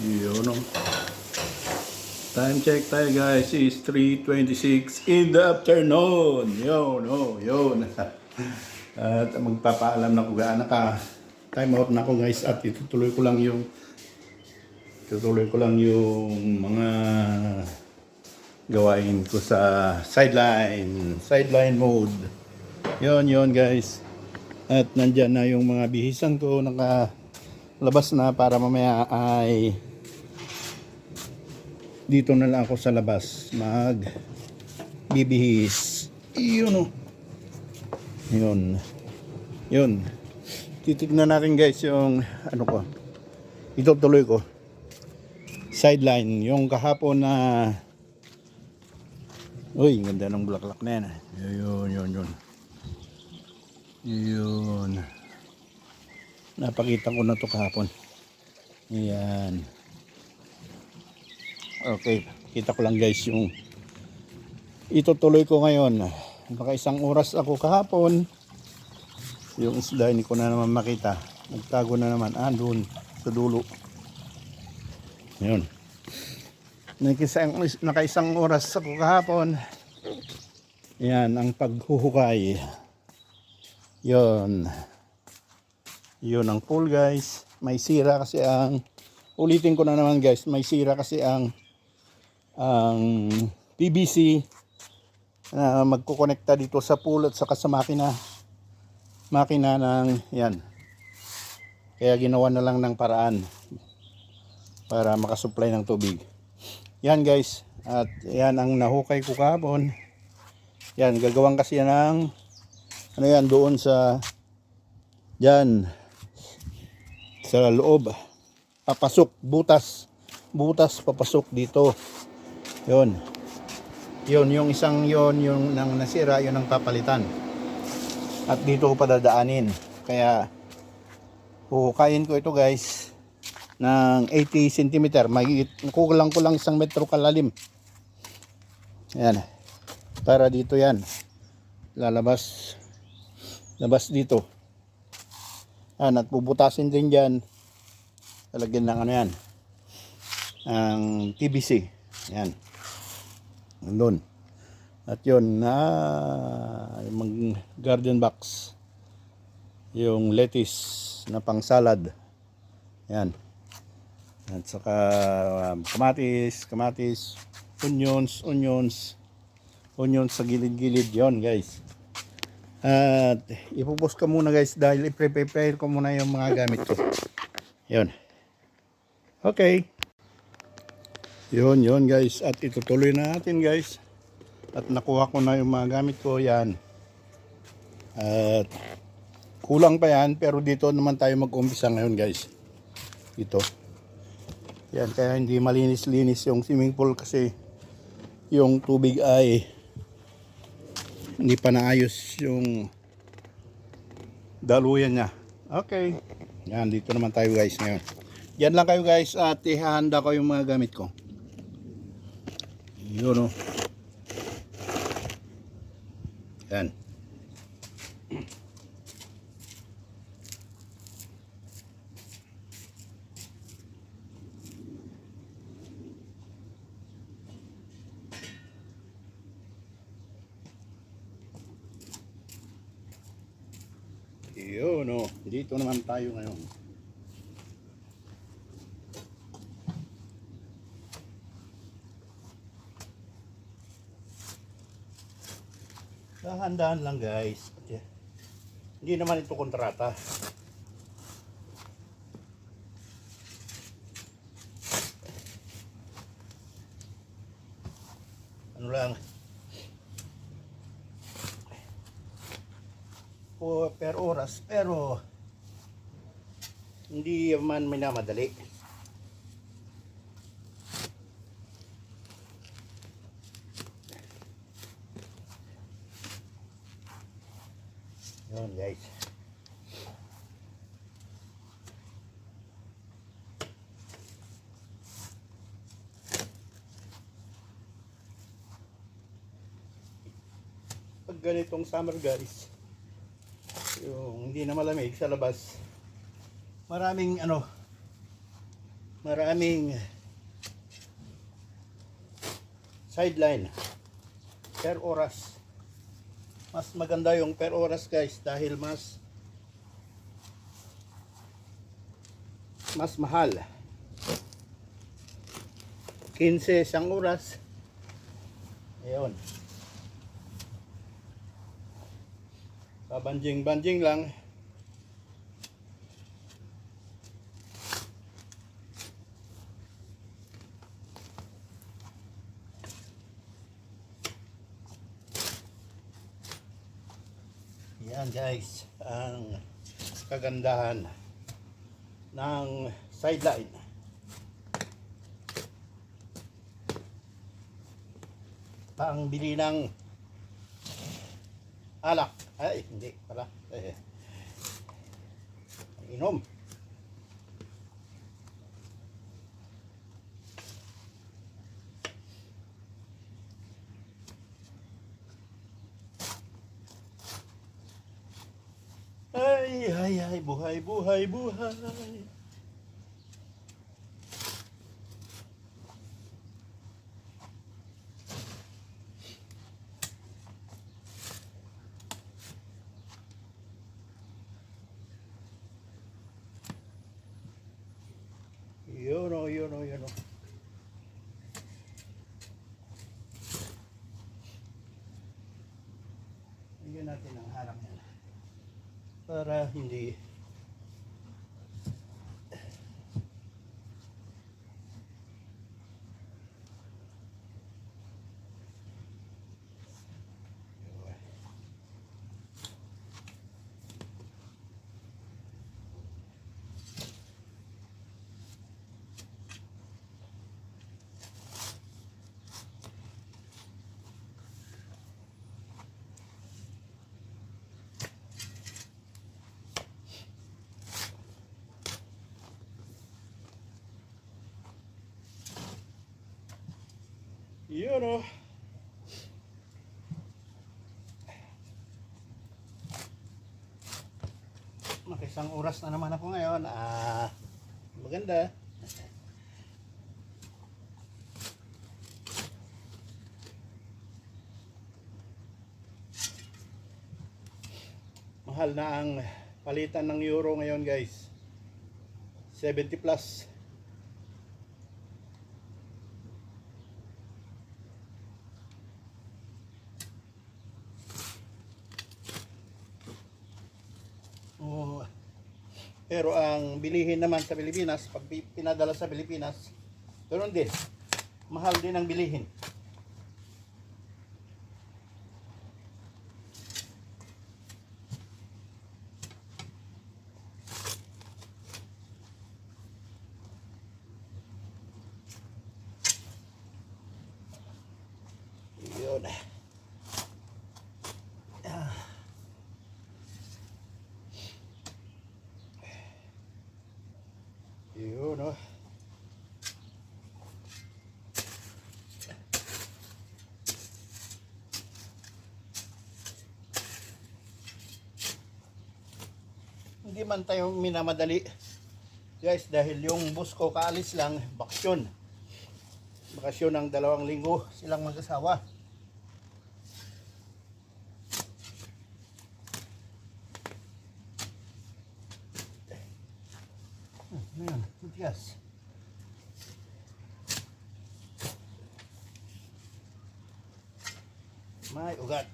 Yun o. Time check tayo guys is 3:26 in the afternoon. Yun o, yun. At magpapaalam na ko gaano ka. Time out na ako guys at itutuloy ko lang yung mga gawain ko sa sideline mode. Yun guys. At nandyan na yung mga bihisan ko nakalabas na para mamaya ay dito na lang ako sa labas bibihis. Yun o. Yun. Titignan natin guys yung ano ko. Itutuloy ko. Sideline. Yung kahapon na uy, ganda ng bulaklak na yan. Yun. Napakita ko na to kahapon. Ayan. Okay. Kita ko lang guys yung itutuloy ko ngayon. Baka isang oras ako kahapon. Yung isda hindi ko na naman makita. Nagtago na naman. Doon sa dulo. Yun. Nakaisang oras ako kahapon. Yan ang paghuhukay. Yun ang pool guys. May sira kasi ulitin ko na naman guys, may sira kasi ang PVC na magkukonekta dito sa pool at saka sa makina ng yan. Kaya ginawa na lang ng paraan para makasupply ng tubig. Yan guys, at yan ang nahukay ko kahapon. Yan, gagawang kasi yan ng ano yan doon sa dyan sa loob. Papasok, butas papasok dito. Yun yung isang yung nang nasira, yun ang papalitan. At dito ko padadaanin. Kaya huhukayin ko ito guys ng 80 cm. Kulang isang metro kalalim. Yan. Para dito yan. Labas dito. At bubutasin din dyan. Talagyan ng ano yan. Ang PVC. Yan. Doon. At yun yung garden box. Yung lettuce na pang salad. Yan. At saka kamatis, onions sa gilid-gilid yon guys. At ipupos ko muna guys dahil i-prepare ko muna yung mga gamit ko. Yon. Okay. Yun guys, at itutuloy na natin guys. At nakuha ko na yung mga gamit ko yan. At kulang pa yan, pero dito naman tayo mag-umpisa ngayon guys. Ito. Yan, kaya hindi malinis-linis yung swimming pool kasi yung tubig ay hindi pa naayos yung daluyan niya. Okay. Yan, dito naman tayo guys ngayon. Yan lang kayo guys at ihahanda ko yung mga gamit ko. Yun o. Yan. Yun o. Dito naman tayo ngayon. Dahan-dahan lang guys. Hindi naman ito kontrata. Ano lang. Per oras. Pero hindi man minamadali. Yun guys. Pag ganitong summer guys, yung hindi na malamig sa labas, maraming maraming sideline per oras. Mas maganda yung per oras guys dahil mas mahal. 15 isang oras. Ayun. Pabanjing-banjing lang. Yan guys, ang kagandahan ng sideline. Pangbili ng alak. Ay, hindi pala. Inom. Ay, buhay, buhay, buhay. Yun o. Bigyan natin ang harap yan. Para hindi yun o. Makisang oras na naman ako ngayon. Maganda. Mahal na ang palitan ng euro ngayon guys. 70 plus. Pero ang bilihin naman sa Pilipinas, pag pinadala sa Pilipinas, ganoon din. Mahal din ang bilihin. Yun. Yun o. Hindi man tayo minamadali guys dahil yung bus ko kaalis lang, bakasyon ng 2 linggo silang mag-asawa. Ayan, matigas. May ugat.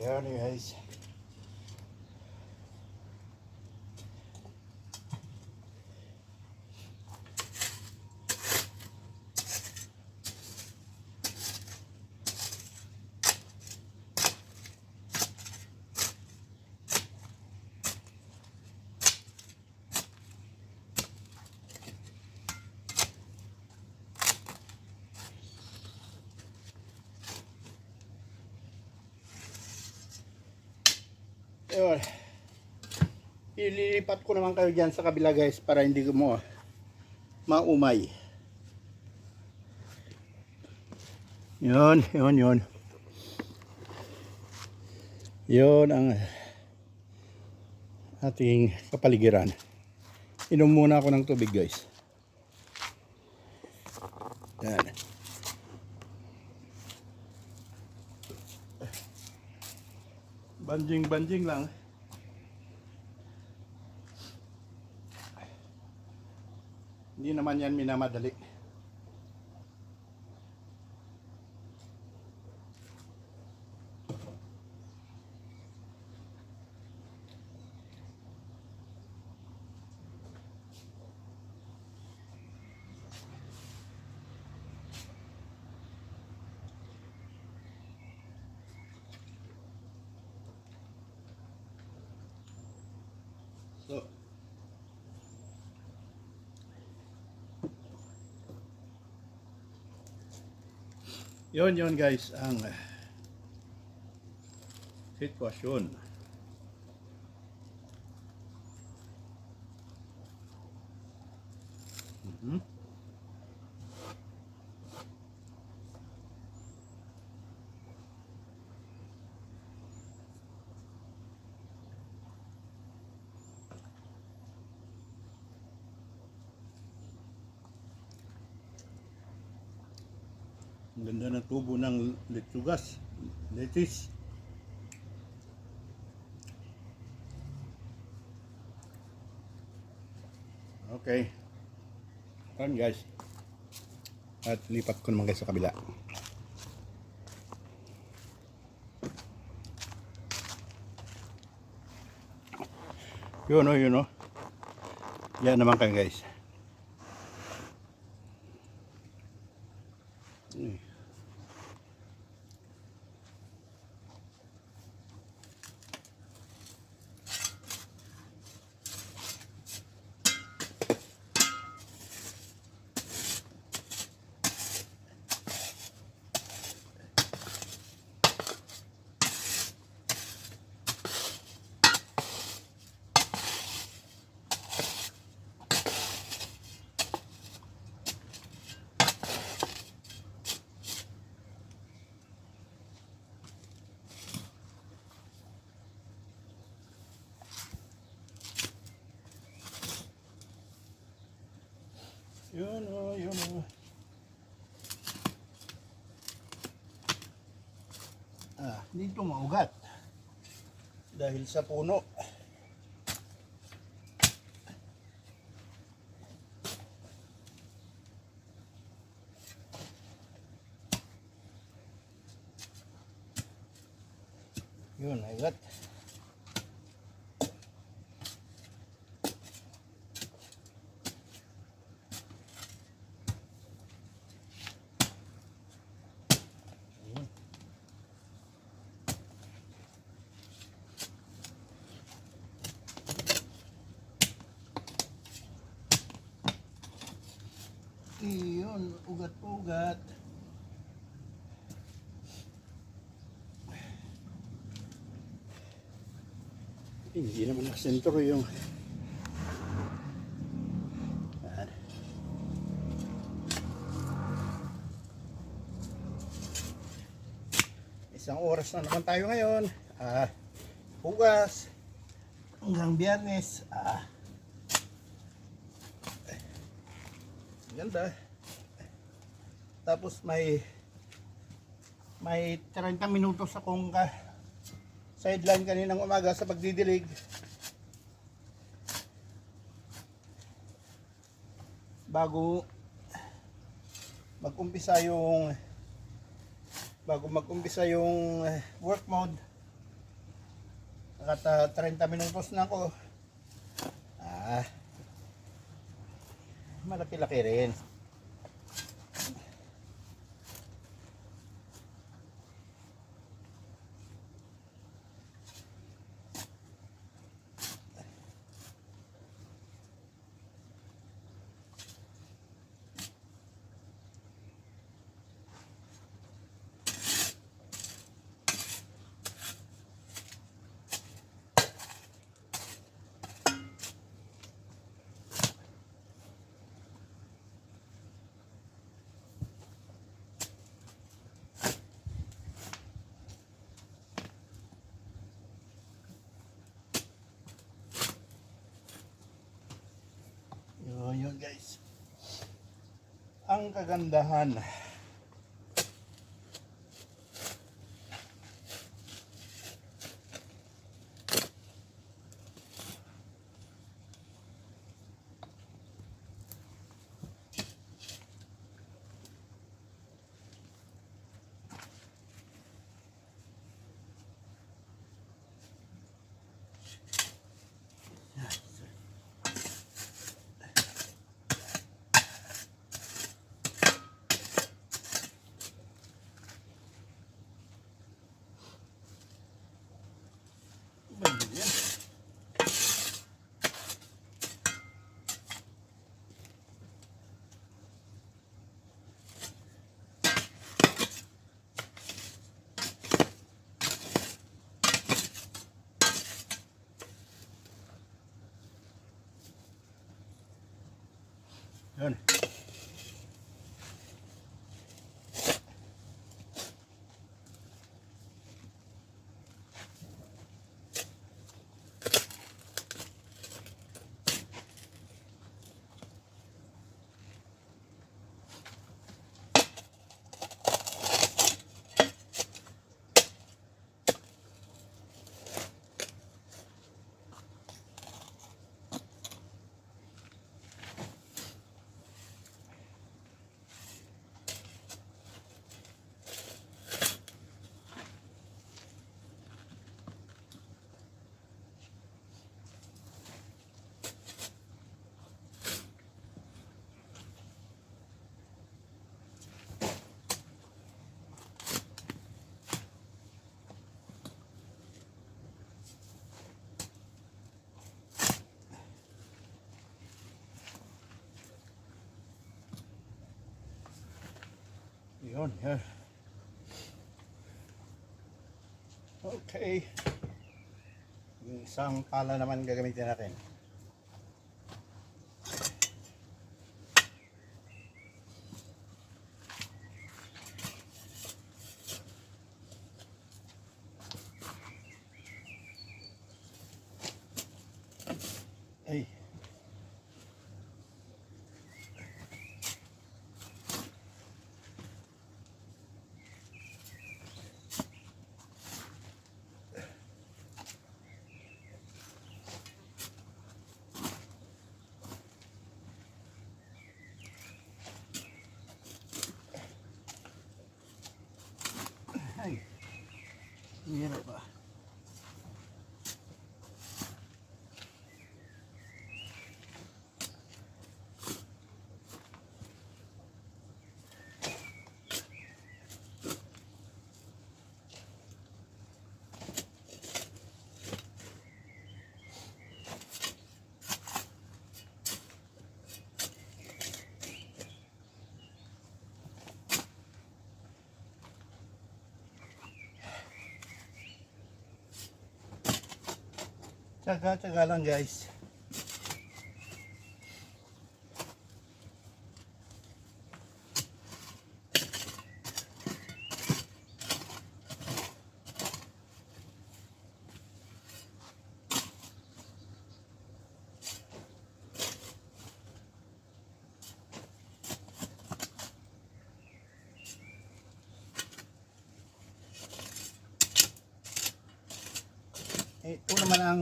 Yan guys. Yun. Ililipat ko naman kayo dyan sa kabila guys para hindi mo maumay. Yun, yun, yun. Yun ang ating kapaligiran. Inom muna ako ng tubig guys. Yan. Banjing-banjing lang. Hindi naman yan minamadali. So, yun guys ang sitwasyon. Ang ganda ng tubo ng letsugas, lettuce. Okay. Ayan guys. At lipat ko naman guys sa kabila. Yun o, yun o. Yan naman kayo guys. Yun o, yun o. Dito maugat. Dahil sa puno. Yun, ugat. Iyon, ugat-ugat. Hindi naman nakasentro yung isang oras na naman tayo ngayon. Hugas hanggang Biyernes. Ganda. Tapos may 30 minutos akong sideline kaninang umaga sa pagdidilig. Bago mag-umpisa yung work mode. At 30 minutos na ako. Malaki-laki rin. guys. Ang kagandahan. Yun. Yun, yun. Okay. Yung isang pala naman gagamitin natin. Ay. Ay. Hirap ba? Tsaga-tsaga lang guys. Ito naman ang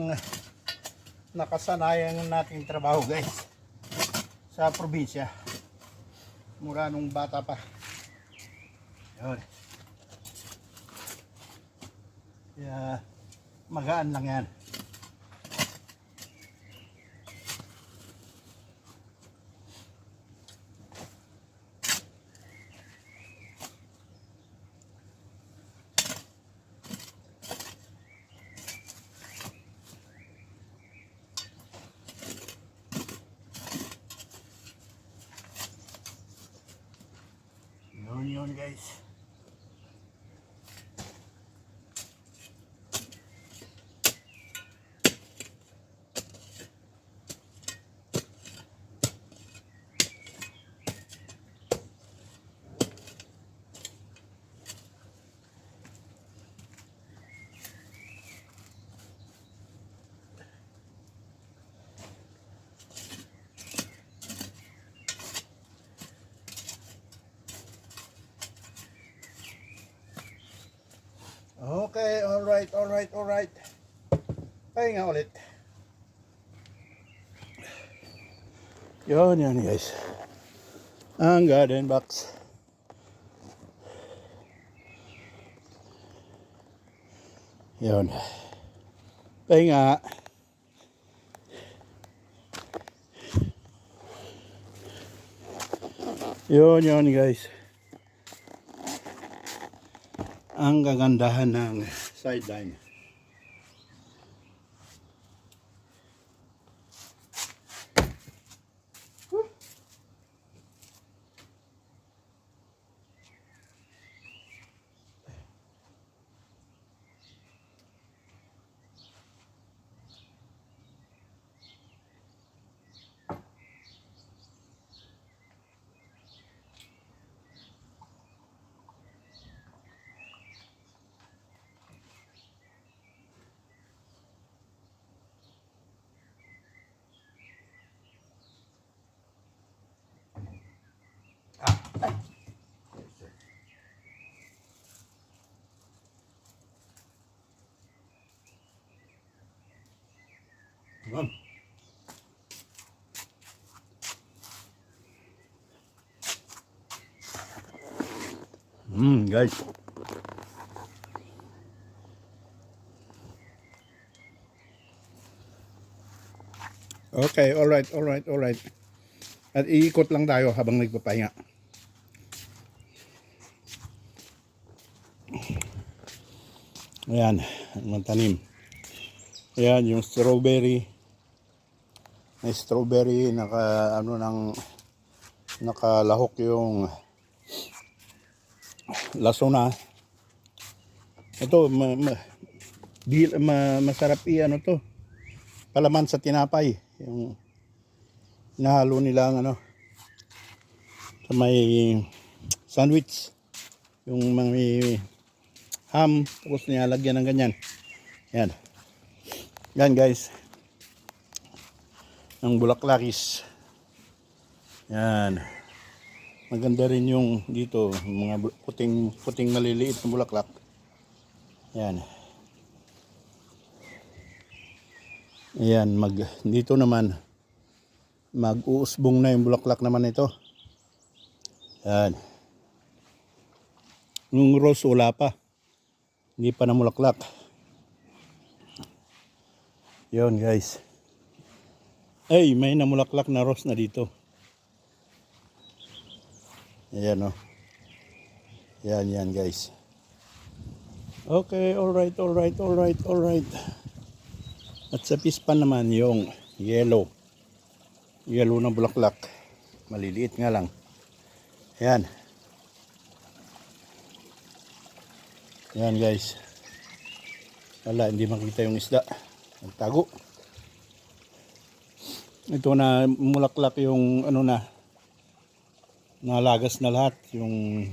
nakasanayan nating trabaho guys sa probinsya mula nung bata pa. Yun. Kaya magaan lang yan. Yun guys. alright. Pahinga ulit. Yan guys. Ang garden box. Yun. Pahinga. Yun guys. Ang kagandahan ng sideline. Guys. Okay, alright. At iikot lang tayo habang nagpapahinga. Ayan, ang tanim. Ayan, yung strawberry. May strawberry, nakalahok yung laso na. Ito, masarap to. Palaman sa tinapay. Yung nahalo nila sa may sandwich. Yung may ham, tapos nilalagyan ng ganyan. Yan guys. Ang bulaklakis. Yan. Maganda rin yung dito, mga puting maliliit na bulaklak. Yan. Ayan, dito naman mag-uusbong na yung bulaklak naman ito. Yan. Yung rose wala pa. Hindi pa namulaklak. Yon guys. Ay, may namulaklak na rose na dito. Ayan o. Yan guys. Okay, alright. At sa pispan naman yung yellow. Yellow na bulaklak. Maliliit nga lang. Ayan. Yan guys. Wala, hindi makita yung isda. Nagtago. Ito na mulaklak yung nalagas na lahat. Yung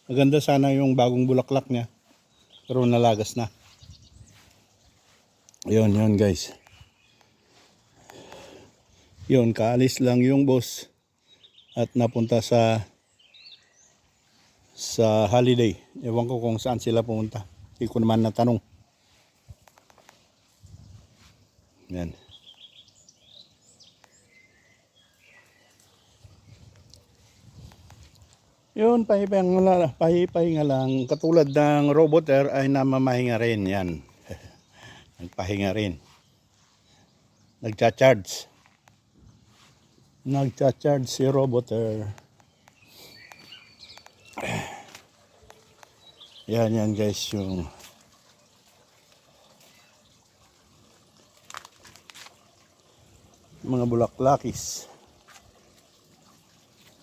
maganda sana yung bagong bulaklak niya. Pero nalagas na. Yun guys. Yun, kaalis lang yung boss at napunta sa holiday. Ewan ko kung saan sila pumunta. Hindi ko naman natanong. Yan. Yun, pahipahinga lang. Katulad ng roboter ay namamahinga rin. Yan. Nagpahinga rin. Nagcha-charge si roboter. Yan guys, yung mga bulaklakis.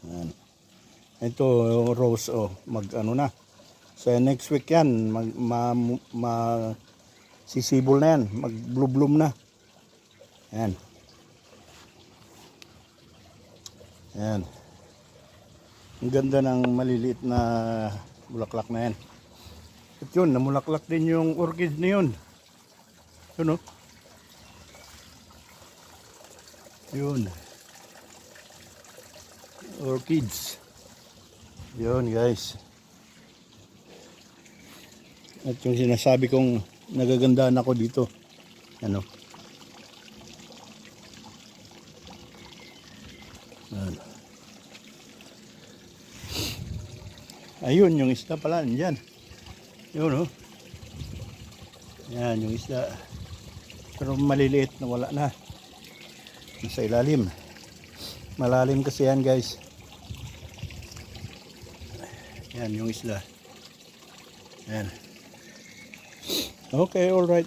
Yan. Ito rose na. Sa next week yan sisibol na yan, mag-bloom na. Yan. Ang ganda ng maliliit na bulaklak na yan. At yun, namulaklak din yung orchid na yun. Yun Yun. Orchids. Yun guys. At yung sinasabi kong nagagandaan ako dito. Ano? Yan. Ayun, yung isda pala, nandyan. Yun, oh. Yan, yung isda. Pero maliliit na wala na. Nasa ilalim. Malalim kasi yan, guys. Yan, yung isda. Yan. Okay, alright.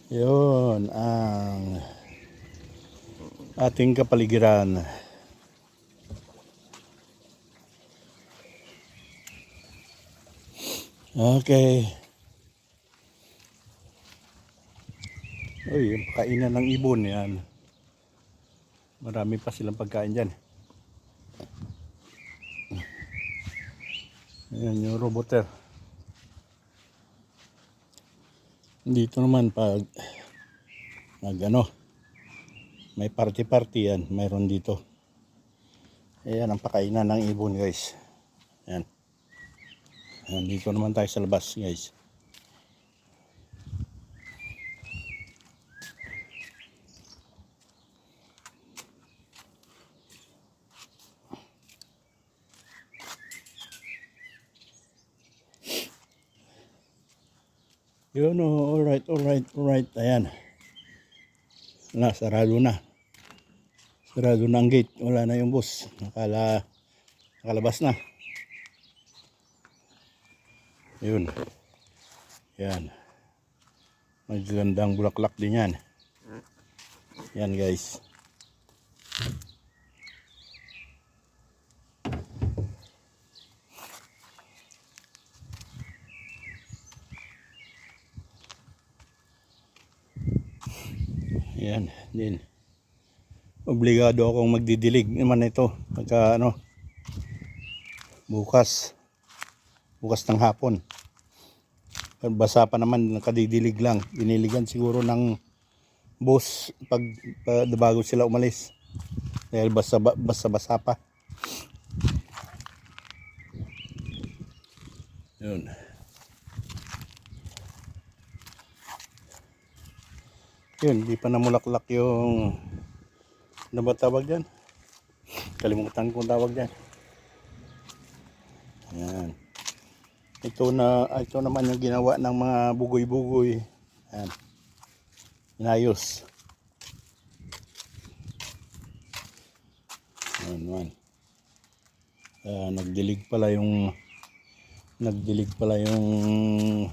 Yun, ang ating kapaligiran. Okay. Uy, yung kainan ng ibon yan. Marami pa silang pagkain dyan. Ayan yung roboter. Dito naman pag ano, may party yan, mayroon dito. Ayan ang pakainan ng ibon, guys. Ayan. Ayan, dito naman tayo sa labas, guys. Yun, oh, alright. Ayan. Sarado na. Sarado na ang gate. Wala na yung bus. Nakalabas na. Yun. Yan. Magagandang bulaklak din yan. Yan, guys. Yan din. Obligado akong magdidilig naman ito pagka ano, bukas ng hapon. Basa pa naman, nakadidilig lang. Diniligan siguro ng bus pag bago sila umalis. Dahil basa pa. Yun. Yun, di pa namulaklak yung ano ba tawag dyan? Kalimutan kong tawag dyan. Ayan. Ito naman yung ginawa ng mga bugoy-bugoy. Ayan. Inayos. Ayan man. Nagdilig pala yung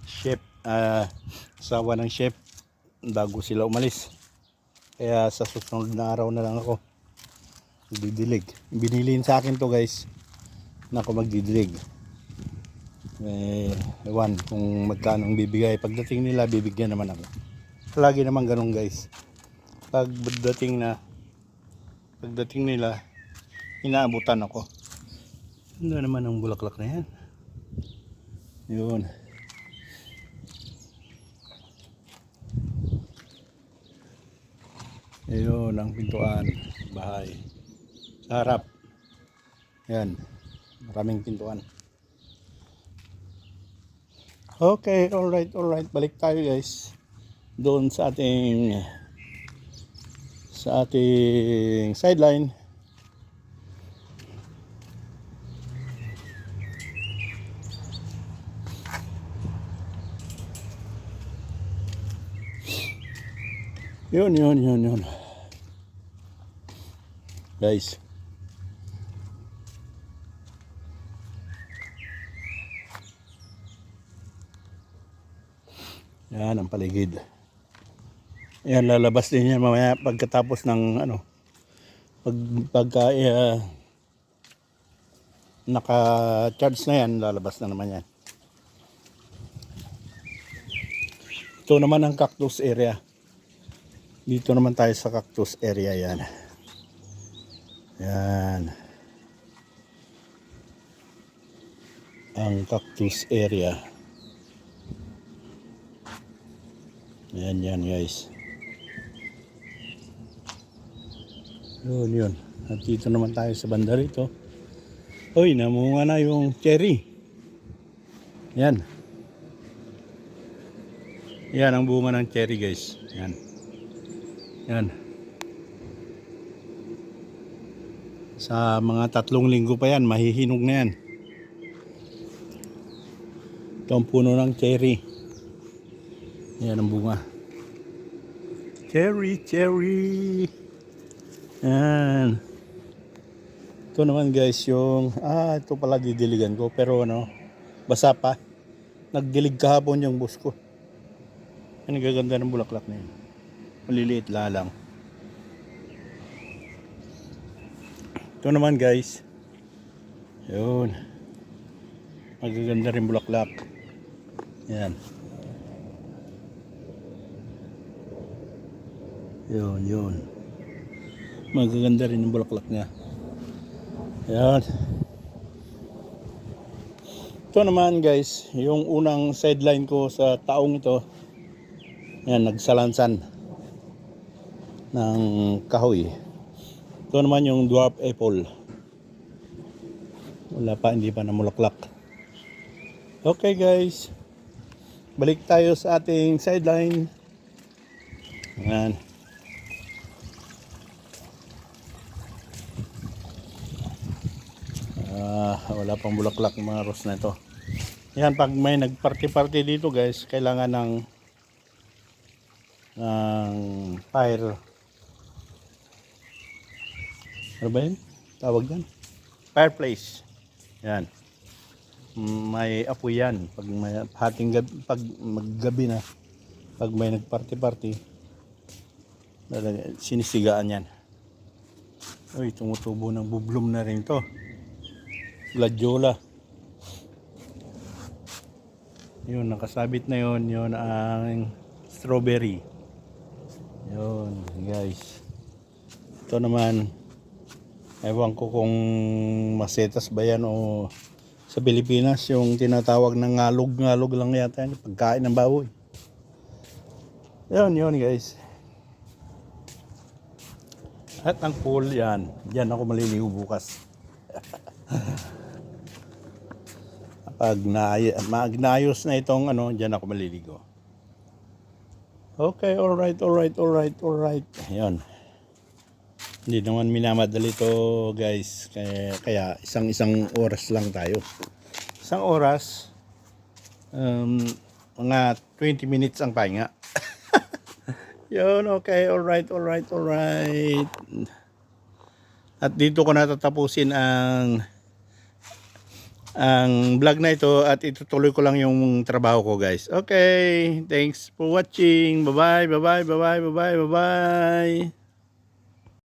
chef, asawa ng chef bago sila umalis. Kaya sa susunod na araw na lang ako magdidilig. Biniliin sa akin to, guys, na ako magdidilig. Ewan kung magkano ang bibigay. Pagdating nila, bibigyan naman ako. Lagi naman ganun, guys. Pagdating nila, inaabutan ako. Ano naman ang bulaklak na yan? Yun. Ayun ang pintuan bahay. Sa harap. Yan. Maraming pintuan. Okay, alright. Balik tayo, guys. Doon sa ating sideline. Yun. Guys. Yan ang paligid. Yan, lalabas din yan mamaya pagkatapos ng ano, pagka naka-charge na yan, lalabas na naman yan. Ito naman ang cactus area. Dito naman tayo sa cactus area, yan. Yan. Ang cactus area. Yan, guys. Yun. At dito naman tayo sa banda rito. Uy, namunga na yung cherry. Yan. Yan ang bunga ng cherry guys. Yan. Yan. Sa mga 3 linggo pa yan, mahihinog na yan. Ito ang puno ng cherry. Yan ang bunga. Cherry, cherry. Yan. Ito naman guys yung, ito pala didiligan ko. Pero ano, basa pa. Nagdilig kahapon yung bus ko. Ang gaganda ng bulaklak na yun. Maliliit lalang. Ito naman guys. Yun. Magaganda rin bulaklak. Yan. Yun. Magaganda rin yung bulaklak niya. Yan. Ito naman guys, yung unang sideline ko sa taong ito. Yan, nagsalansan ng kahoy. Ito naman yung dwarf apple. Wala pa, hindi pa namulaklak. Okay guys. Balik tayo sa ating sideline. Yan. Wala pang bulaklak mga rose na ito. Yan, pag may nagparty-party dito guys, kailangan ng fire. Ano ba yun? Tawag yan? Fireplace. Yan. May apoy yan. Pag may pag maggabi na, pag may nagparty-party, sinisigaan yan. Uy, tumutubo ng bublom na rin to. Gladiola. Yun, nakasabit na yun. Yun ang strawberry. Yun, guys. Ito naman, ewan ko kung masetas ba yan o sa Pilipinas, yung tinatawag na ngalog-ngalog lang yata yan. Pagkain ng baboy. Yun guys. At ang pool yan. Diyan ako maliligo bukas. Pag naayos na itong ano, diyan ako maliligo. Okay, alright. Ayan. Hindi naman minamadali to guys. Kaya isang oras lang tayo. Isang oras, mga 20 minutes ang pahinga. Yun, okay, alright. At dito ko natatapusin ang vlog na ito at itutuloy ko lang yung trabaho ko guys. Okay, thanks for watching. Bye bye.